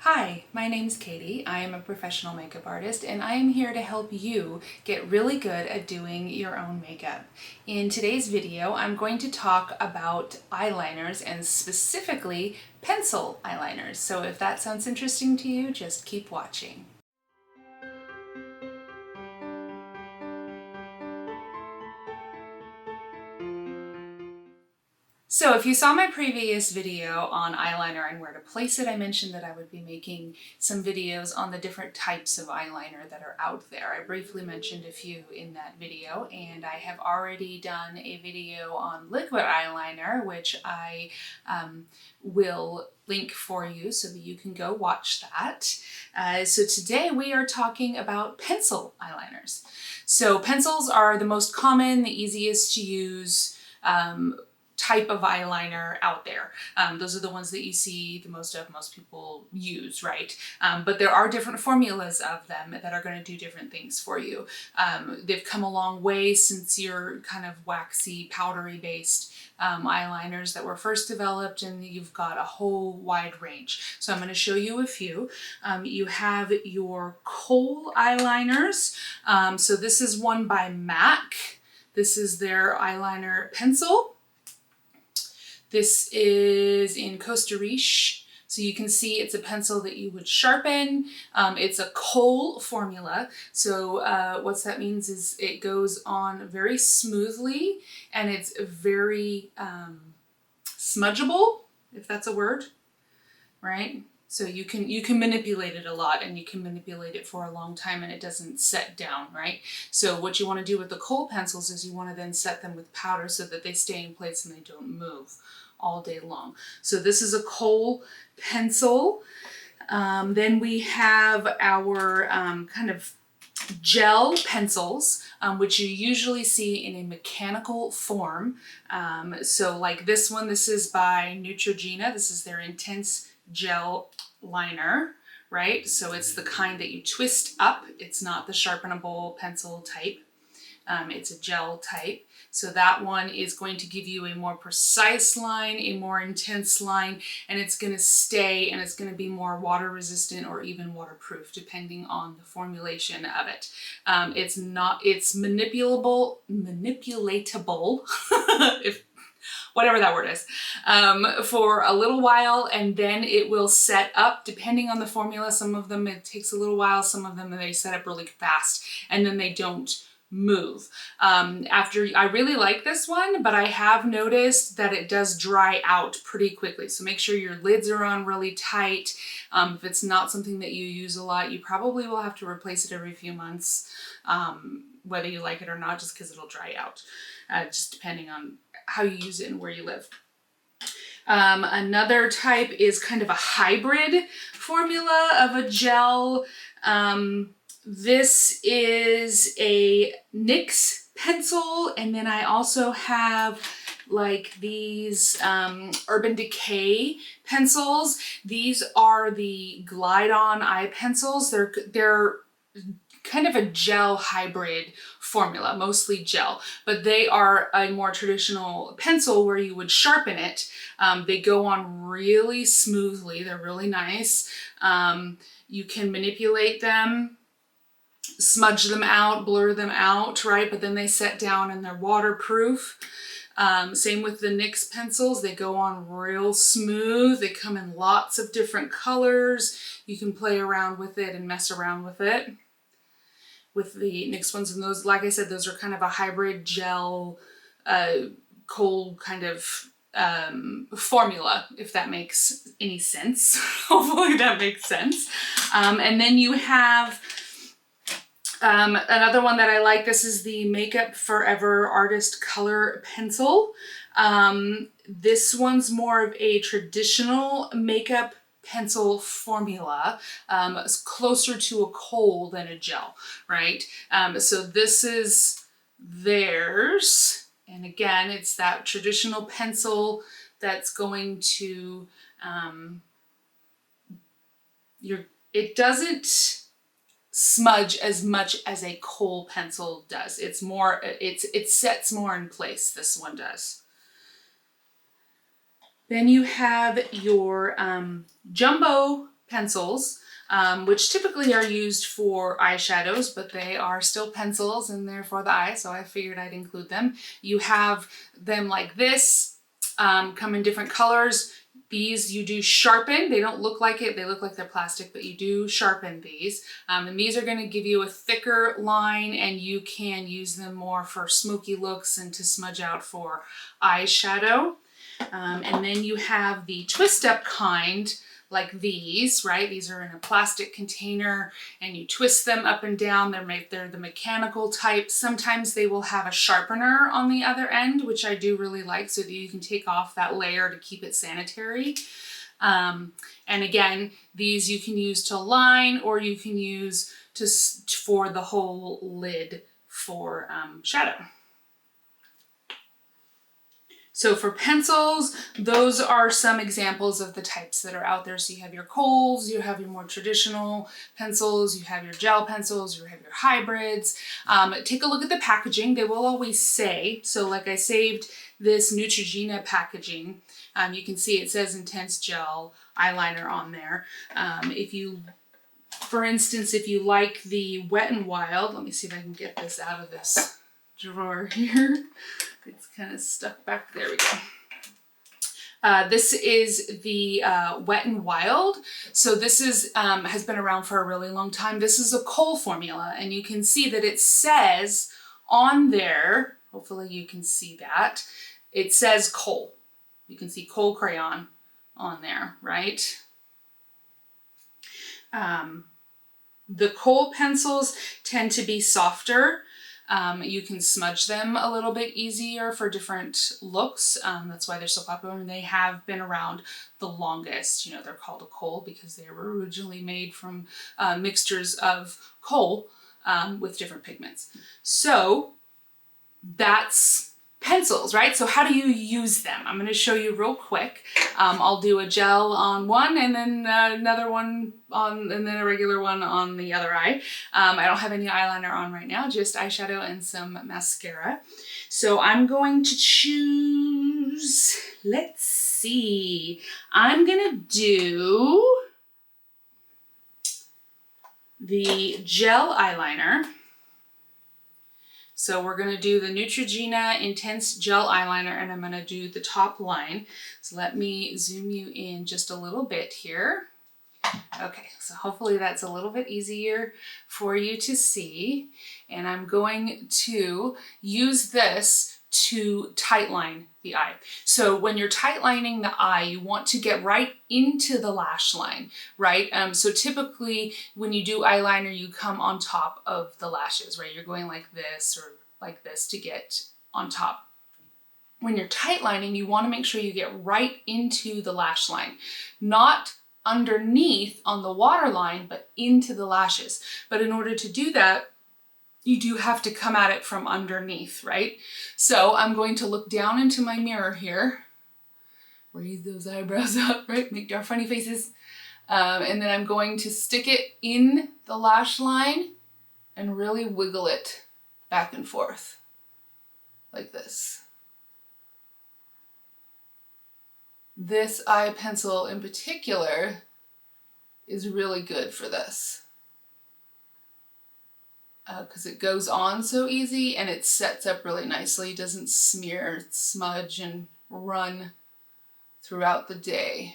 Hi, my name's Katie. I am a professional makeup artist and I am here to help you get really good at doing your own makeup. In today's video, I'm going to talk about eyeliners and specifically pencil eyeliners. So if that sounds interesting to you, just keep watching. So if you saw my previous video on eyeliner and where to place it, I mentioned that I would be making some videos on the different types of eyeliner that are out there. I briefly mentioned a few in that video, and I have already done a video on liquid eyeliner, which I will link for you so that you can go watch that. So today we are talking about pencil eyeliners. So pencils are the most common, the easiest to use type of eyeliner out there. Those are the ones that you see the most of, most people use, right? But there are different formulas of them that are going to do different things for you. They've come a long way since your kind of waxy, powdery based eyeliners that were first developed, and you've got a whole wide range. So I'm going to show you a few. You have your kohl eyeliners. So this is one by MAC. This is their eyeliner pencil. This is in Costa Rica, so you can see it's a pencil that you would sharpen. It's a kohl formula, so what that means is it goes on very smoothly and it's very smudgeable, if that's a word, right? So you can manipulate it a lot, and you can manipulate it for a long time and it doesn't set down, right? So what you want to do with the kohl pencils is you want to then set them with powder so that they stay in place and they don't move all day long. So this is a kohl pencil. Then we have our kind of gel pencils, which you usually see in a mechanical form. So like this one, this is by Neutrogena. This is their Intense Gel Liner, right? So it's the kind that you twist up. It's not the sharpenable pencil type. It's a gel type. So that one is going to give you a more precise line, a more intense line, and it's going to stay, and it's going to be more water resistant or even waterproof depending on the formulation of it. It's manipulatable, if whatever that word is, for a little while, and then it will set up depending on the formula. Some of them it takes a little while, some of them they set up really fast, and then they don't move. I really like this one, but I have noticed that it does dry out pretty quickly. So make sure your lids are on really tight. If it's not something that you use a lot, you probably will have to replace it every few months, whether you like it or not, just because it'll dry out, just depending on how you use it and where you live. Another type is kind of a hybrid formula of a gel. This is a NYX pencil, and then I also have like these Urban Decay pencils. These are the Glide-On eye pencils. They're kind of a gel hybrid formula, mostly gel, but they are a more traditional pencil where you would sharpen it. They go on really smoothly. They're really nice. You can manipulate them, smudge them out, blur them out, right? But then they set down and they're waterproof. Same with the NYX pencils. They go on real smooth. They come in lots of different colors. You can play around with it and mess around with it. With the NYX ones, and those, like I said, those are kind of a hybrid gel, kohl kind of formula, if that makes any sense. Hopefully that makes sense. And then you have another one that I like. This is the Makeup Forever Artist Color Pencil. This one's more of a traditional makeup pencil formula. It's closer to a kohl than a gel, right? So this is theirs. And again, it's that traditional pencil that's going to, it doesn't smudge as much as a kohl pencil does. It's more, it sets more in place, this one does. Then you have your jumbo pencils, which typically are used for eyeshadows, but they are still pencils and they're for the eye, so I figured I'd include them. You have them like this, come in different colors. These you do sharpen. They don't look like it. They look like they're plastic, but you do sharpen these. And these are going to give you a thicker line, and you can use them more for smoky looks and to smudge out for eyeshadow. And then you have the twist up kind, like these, right? These are in a plastic container and you twist them up and down. They're the mechanical type. Sometimes they will have a sharpener on the other end, which I do really like, so that you can take off that layer to keep it sanitary. And again, these you can use to line, or you can use for the whole lid for shadow. So for pencils, those are some examples of the types that are out there. So you have your kohls, you have your more traditional pencils, you have your gel pencils, you have your hybrids. Take a look at the packaging. They will always say, so like I saved this Neutrogena packaging. You can see it says Intense Gel Eyeliner on there. For instance, if you like the Wet n Wild, let me see if I can get this out of this drawer here. It's kind of stuck back. There we go. This is the Wet n Wild. So this is has been around for a really long time. This is a kohl formula, and you can see that it says on there, hopefully you can see that, it says kohl. You can see kohl crayon on there, right? The kohl pencils tend to be softer. You can smudge them a little bit easier for different looks. That's why they're so popular, and they have been around the longest. You know, they're called a kohl because they were originally made from mixtures of kohl with different pigments. So that's pencils, right? So how do you use them? I'm going to show you real quick. I'll do a gel on one, and then another one on, and then a regular one on the other eye. I don't have any eyeliner on right now, just eyeshadow and some mascara. So I'm going to choose, let's see, I'm going to do the gel eyeliner. So we're going to do the Neutrogena Intense Gel Eyeliner, and I'm going to do the top line. So let me zoom you in just a little bit here. Okay, so hopefully that's a little bit easier for you to see. And I'm going to use this to tightline the eye. So when you're tightlining the eye, you want to get right into the lash line, right? So typically when you do eyeliner, you come on top of the lashes, right? You're going like this or like this to get on top. When you're tightlining, you want to make sure you get right into the lash line, not underneath on the waterline, but into the lashes. But in order to do that, you do have to come at it from underneath, right? So I'm going to look down into my mirror here, raise those eyebrows up, right? Make our funny faces. And then I'm going to stick it in the lash line and really wiggle it back and forth like this. This eye pencil in particular is really good for this. Because it goes on so easy and it sets up really nicely. It doesn't smear, smudge, and run throughout the day.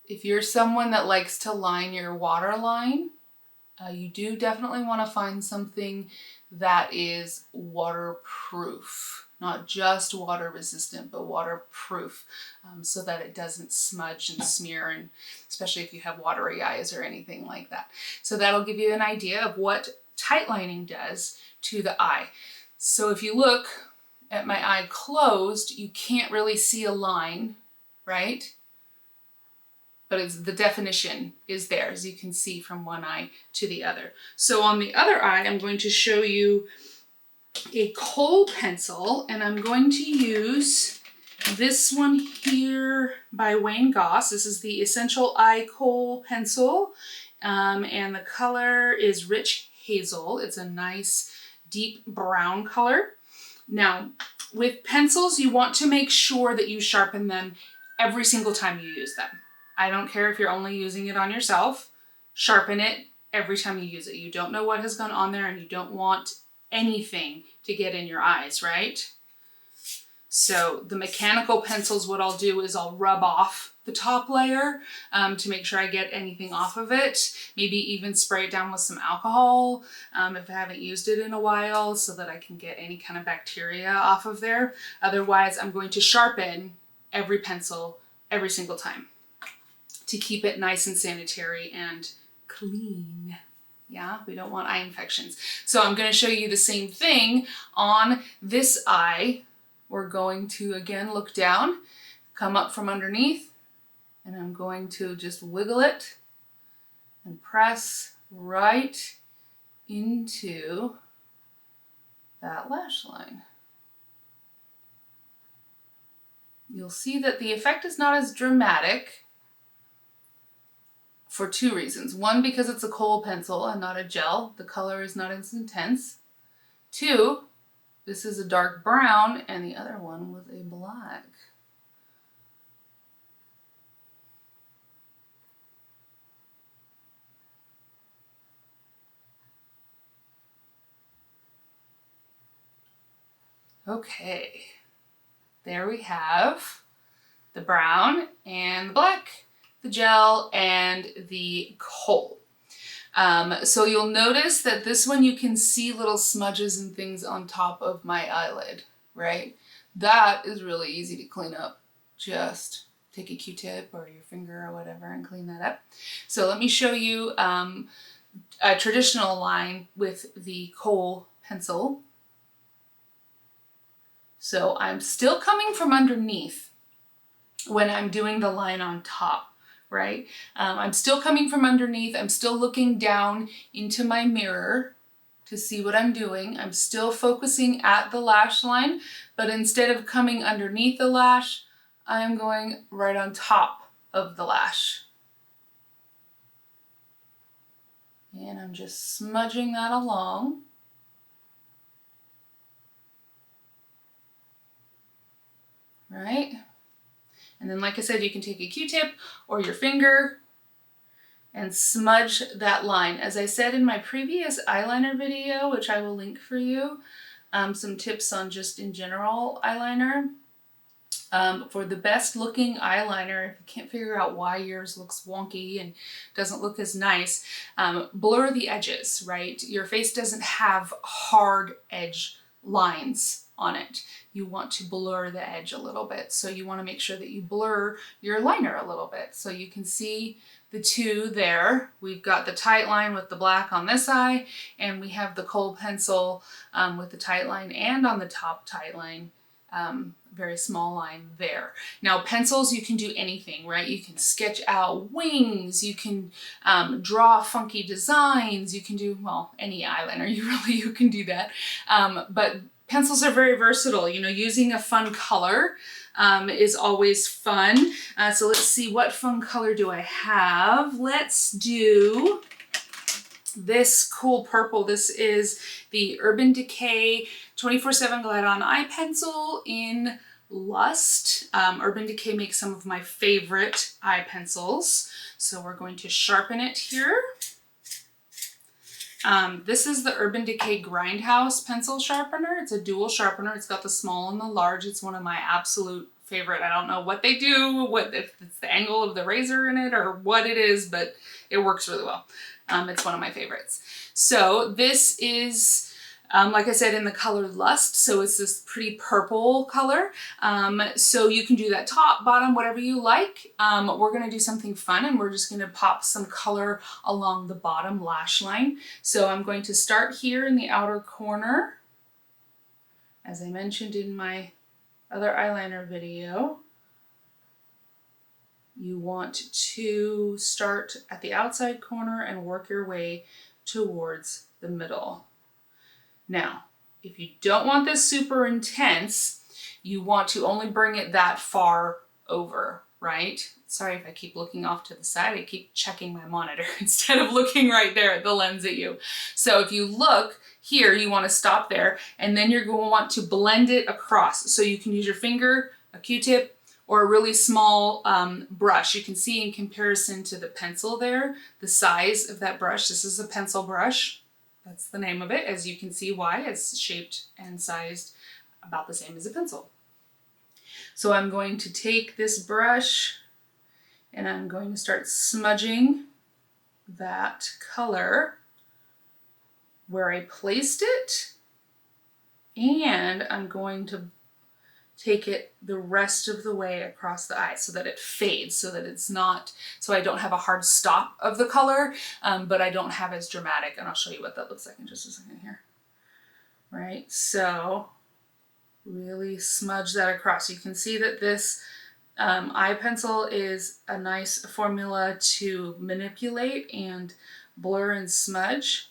If you're someone that likes to line your waterline, you do definitely want to find something that is waterproof. Not just water resistant, but waterproof, so that it doesn't smudge and smear, and especially if you have watery eyes or anything like that. So that'll give you an idea of what tightlining does to the eye. So if you look at my eye closed, you can't really see a line, right? But the definition is there, as you can see from one eye to the other. So on the other eye, I'm going to show you a kohl pencil, and I'm going to use this one here by Wayne Goss. This is the Essential Eye Kohl Pencil, and the color is Rich Hazel. It's a nice deep brown color. Now, with pencils, you want to make sure that you sharpen them every single time you use them. I don't care if you're only using it on yourself. Sharpen it every time you use it. You don't know what has gone on there and you don't want anything to get in your eyes, right? So the mechanical pencils, what I'll do is I'll rub off the top layer to make sure I get anything off of it. Maybe even spray it down with some alcohol if I haven't used it in a while, so that I can get any kind of bacteria off of there. Otherwise, I'm going to sharpen every pencil every single time to keep it nice and sanitary and clean. Yeah, we don't want eye infections. So I'm going to show you the same thing on this eye. We're going to, again, look down, come up from underneath, and I'm going to just wiggle it and press right into that lash line. You'll see that the effect is not as dramatic for two reasons. One, because it's a kohl pencil and not a gel. The color is not as intense. Two, this is a dark brown and the other one was a black. Okay, there we have the brown and the black, the gel and the kohl. So you'll notice that this one you can see little smudges and things on top of my eyelid, right? That is really easy to clean up. Just take a Q-tip or your finger or whatever and clean that up. So let me show you a traditional line with the kohl pencil. So I'm still coming from underneath when I'm doing the line on top, right? I'm still coming from underneath. I'm still looking down into my mirror to see what I'm doing. I'm still focusing at the lash line, but instead of coming underneath the lash, I am going right on top of the lash. And I'm just smudging that along. Right? And then, like I said, you can take a Q-tip or your finger and smudge that line. As I said in my previous eyeliner video, which I will link for you, some tips on just in general eyeliner. For the best looking eyeliner, if you can't figure out why yours looks wonky and doesn't look as nice, blur the edges, right? Your face doesn't have hard edge lines on it. You want to blur the edge a little bit. So you want to make sure that you blur your liner a little bit. So you can see the two there. We've got the tight line with the black on this eye, and we have the kohl pencil with the tight line, and on the top tight line, very small line there. Now pencils, you can do anything, right? You can sketch out wings, you can draw funky designs, you can do, well, any eyeliner, you can do that. But pencils are very versatile. You know, using a fun color is always fun. So let's see, what fun color do I have? Let's do this cool purple. This is the Urban Decay 24/7 Glide On Eye Pencil in Lust. Urban Decay makes some of my favorite eye pencils. So we're going to sharpen it here. This is the Urban Decay Grindhouse pencil sharpener. It's a dual sharpener. It's got the small and the large. It's one of my absolute favorite. I don't know what they do, if it's the angle of the razor in it or what it is, but it works really well. It's one of my favorites. So this is, like I said, in the color Lust. So it's this pretty purple color. So you can do that top, bottom, whatever you like. We're going to do something fun, and we're just going to pop some color along the bottom lash line. So I'm going to start here in the outer corner. As I mentioned in my other eyeliner video, you want to start at the outside corner and work your way towards the middle. Now, if you don't want this super intense, you want to only bring it that far over, right? Sorry if I keep looking off to the side. I keep checking my monitor instead of looking right there at the lens at you. So if you look here, you want to stop there, and then you're going to want to blend it across. So you can use your finger, a Q-tip, or a really small brush. You can see in comparison to the pencil there, the size of that brush. This is a pencil brush. That's the name of it. As you can see why, it's shaped and sized about the same as a pencil. So I'm going to take this brush and I'm going to start smudging that color where I placed it, and I'm going to take it the rest of the way across the eye so that it fades, so that it's not, so I don't have a hard stop of the color, but I don't have as dramatic, and I'll show you what that looks like in just a second here. Right, so really smudge that across. You can see that this eye pencil is a nice formula to manipulate and blur and smudge.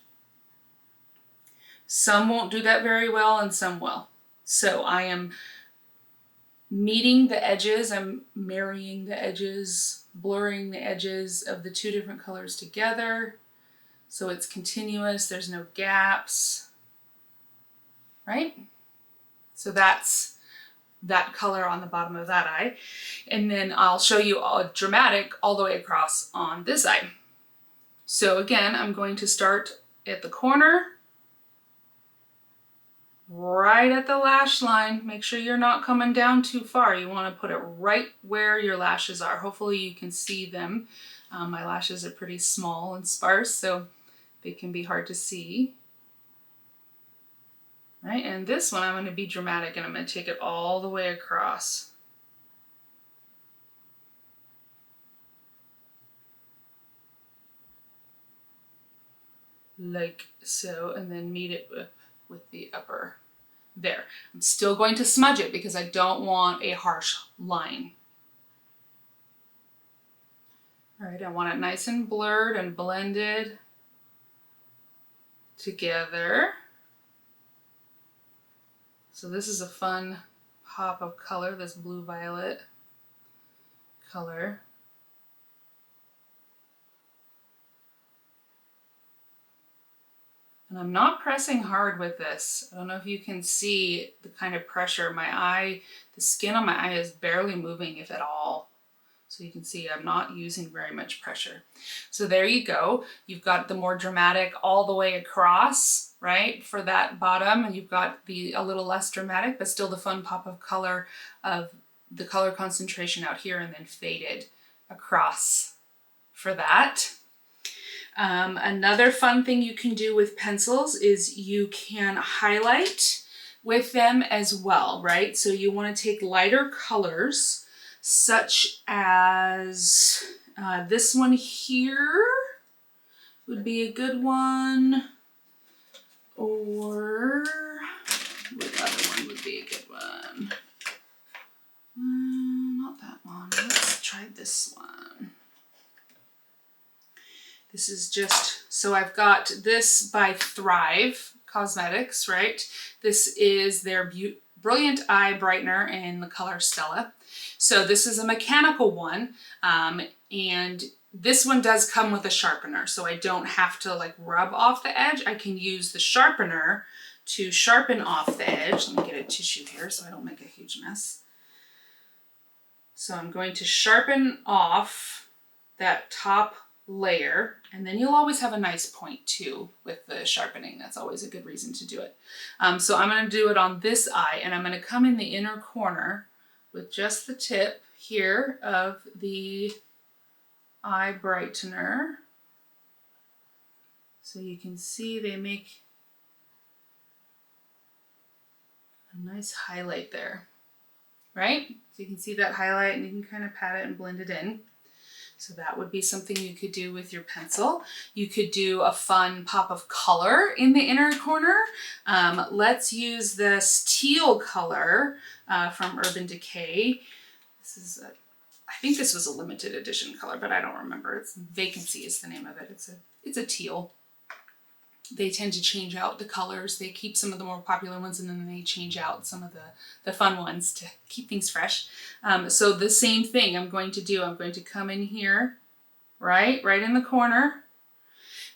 Some won't do that very well and some will. So I am meeting the edges, I'm marrying the edges, blurring the edges of the two different colors together so it's continuous, there's no gaps, right? So that's that color on the bottom of that eye. And then I'll show you a dramatic all the way across on this eye. So again, I'm going to start at the corner, right at the lash line. Make sure you're not coming down too far. You want to put it right where your lashes are. Hopefully you can see them. My lashes are pretty small and sparse, so they can be hard to see. Right, and this one I'm going to be dramatic and I'm going to take it all the way across. Like so, and then meet it with the upper. There. I'm still going to smudge it because I don't want a harsh line. All right, I want it nice and blurred and blended together. So this is a fun pop of color, this blue-violet color. And I'm not pressing hard with this. I don't know if you can see the kind of pressure. My eye, the skin on my eye is barely moving, if at all. So you can see I'm not using very much pressure. So there you go. You've got the more dramatic all the way across, right, for that bottom, and you've got the a little less dramatic, but still the fun pop of color of the color concentration out here and then faded across for that. Another fun thing you can do with pencils is you can highlight with them as well, right? So you want to take lighter colors such as this one here would be a good one, or what other one would be a good one? Not that one. Let's try this one. This is just, so I've got this by Thrive Cosmetics, right? This is their Brilliant Eye Brightener in the color Stella. So this is a mechanical one, and this one does come with a sharpener, so I don't have to like rub off the edge. I can use the sharpener to sharpen off the edge. Let me get a tissue here so I don't make a huge mess. So I'm going to sharpen off that top layer, and then you'll always have a nice point too with the sharpening. That's always a good reason to do it. So I'm going to do it on this eye, and I'm going to come in the inner corner with just the tip here of the eye brightener. So you can see they make a nice highlight there, right? So you can see that highlight and you can kind of pat it and blend it in. So that would be something you could do with your pencil. You could do a fun pop of color in the inner corner. Let's use this teal color from Urban Decay. This is, I think this was a limited edition color, but I don't remember. It's Vacancy is the name of it. It's a teal. They tend to change out the colors. They keep some of the more popular ones and then they change out some of the fun ones to keep things fresh. So the same thing I'm going to do. I'm going to come in here, right in the corner.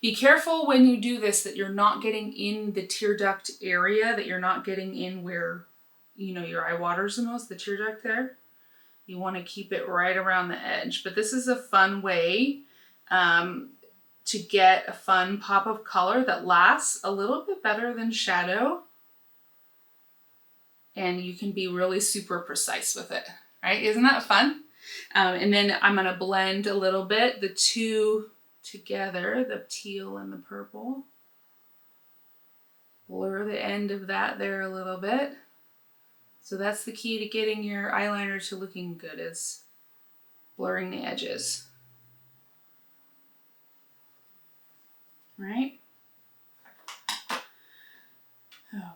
Be careful when you do this that you're not getting in the tear duct area, that you're not getting in where, you know, your eye waters the most, the tear duct there. You want to keep it right around the edge. But this is a fun way to get a fun pop of color that lasts a little bit better than shadow. And you can be really super precise with it, right? Isn't that fun? And then I'm gonna blend a little bit, the two together, the teal and the purple. Blur the end of that there a little bit. So that's the key to getting your eyeliner to looking good, is blurring the edges. Right?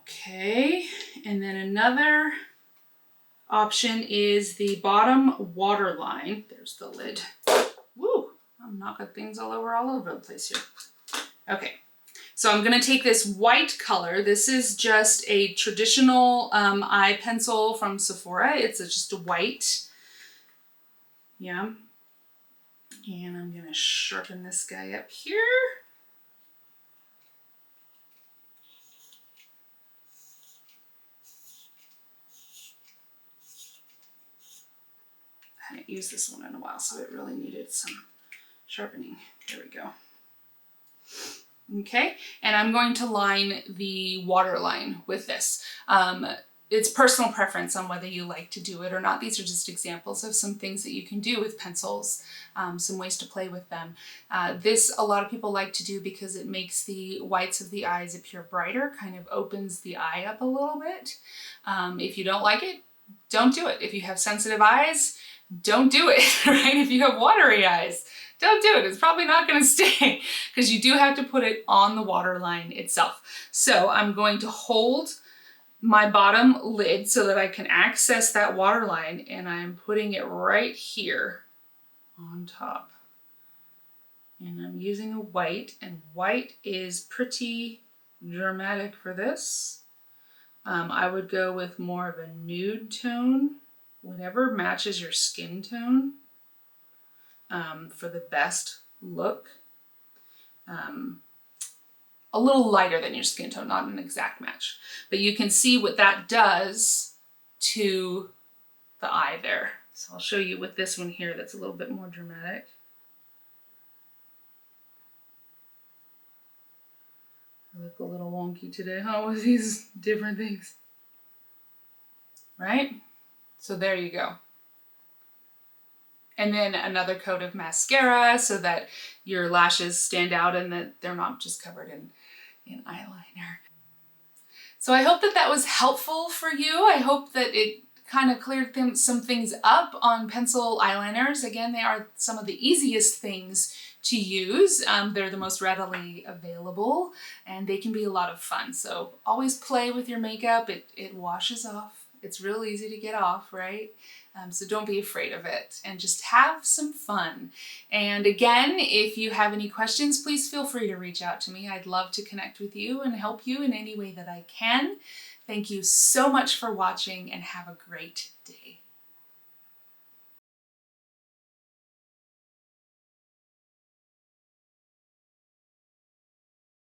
Okay, and then another option is the bottom waterline. There's the lid. Woo! I'm knocking things all over the place here. Okay, so I'm gonna take this white color. This is just a traditional eye pencil from Sephora. It's just a white. Yeah. And I'm gonna sharpen this guy up here. I haven't used this one in a while, so it really needed some sharpening. There we go. Okay, and I'm going to line the waterline with this. It's personal preference on whether you like to do it or not. These are just examples of some things that you can do with pencils, some ways to play with them. This a lot of people like to do because it makes the whites of the eyes appear brighter, kind of opens the eye up a little bit. If you don't like it, don't do it. If you have sensitive eyes, don't do it, right? If you have watery eyes, don't do it. It's probably not going to stay because you do have to put it on the waterline itself. So I'm going to hold my bottom lid so that I can access that waterline, and I'm putting it right here on top. And I'm using a white, and white is pretty dramatic for this. I would go with more of a nude tone, whatever matches your skin tone, for the best look. A little lighter than your skin tone, not an exact match. But you can see what that does to the eye there. So I'll show you with this one here that's a little bit more dramatic. I look a little wonky today, huh, with these different things. Right? So there you go. And then another coat of mascara so that your lashes stand out and that they're not just covered in eyeliner. So I hope that that was helpful for you. I hope that it kind of cleared some things up on pencil eyeliners. Again, they are some of the easiest things to use. They're the most readily available and they can be a lot of fun. So always play with your makeup. It washes off. It's real easy to get off, right? So don't be afraid of it and just have some fun. And again, if you have any questions, please feel free to reach out to me. I'd love to connect with you and help you in any way that I can. Thank you so much for watching and have a great day.